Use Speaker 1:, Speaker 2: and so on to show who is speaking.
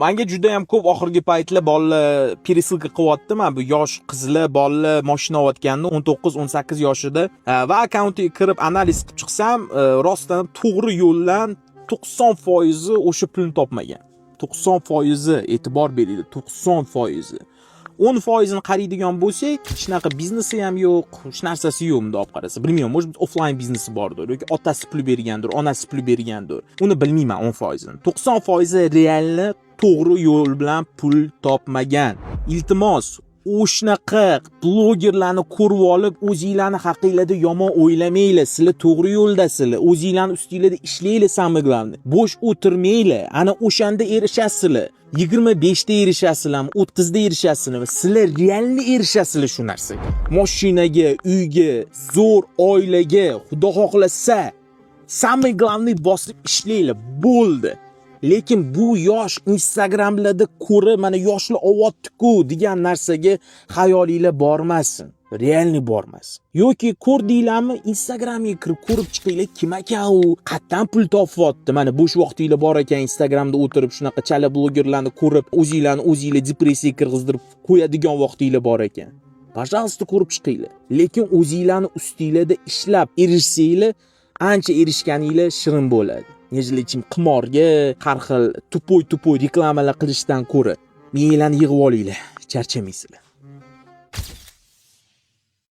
Speaker 1: Menga juda ham ko'p oxirgi paytlar bolalar пересылка qilyapti. Men bu yosh qizlar, bolalar mashina olayotganda 19-18 yoshida va akkauntiga kirib analiz qilib chiqsam, rostdan to'g'ri yo'ldan 90% o'sha pulni topmagan. 90% e'tibor beringlar, 90%. 10% ni qaraydigan bo'lsak, hech naqa biznesi ham yo'q, hech narsasi yo'q bunday olib qarasa. Bilmayman, может offline biznesi bordir yoki otasi pul bergandir, onasi pul bergandir. Uni bilmayman 10%. 90% realni to'g'ri yo'l bilan pul topmagan. Iltimos, o'shnaqa blogerlarni ko'rib olib, o'zingizlarni haqingizda yomon o'ylamanglar. Sizlar to'g'ri yo'ldasizlar. O'zingizlarni ustingizda ishlaylar samый главный. Bo'sh o'tirmanglar. Ana o'shanda erishasizlar. 25 da erishasizlarmi, 30 da erishasizlarmi? Sizlar realni erishasizlar shu narsaga. Mashinaga, uyga, zo'r oilaga, Xudo xohlasa, samый главный bosib ishlanglar. Bo'ldi. Lekin bu yosh Instagramlarda ko'rib, mana yoshlar ovyapti-ku degan narsaga xayolinglar bormasin. Realni bormasin. Yoki ko'rdinglarmi, Instagramga kirib ko'rib chiqinglar, kim ekan u, qayerdan pul topyapti. Mana bo'sh vaqtinglar bor ekan, Instagramda o'tirib shunaqa chala blogerlarni ko'rib, o'zingizlarni depressiyaga kirgizdirib qo'yadigan vaqtinglar bor ekan. Пожалуйста, ko'rib chiqinglar. Lekin o'zingizlarni ustingizda ishlab erishsanglar, ancha erishganinglar shirin bo'ladi. Nejlichim qimorga, har xil tupoy reklamalar qilishdan ko'ra, miyanglarni yig'ib olinglar, charchamaysizlar.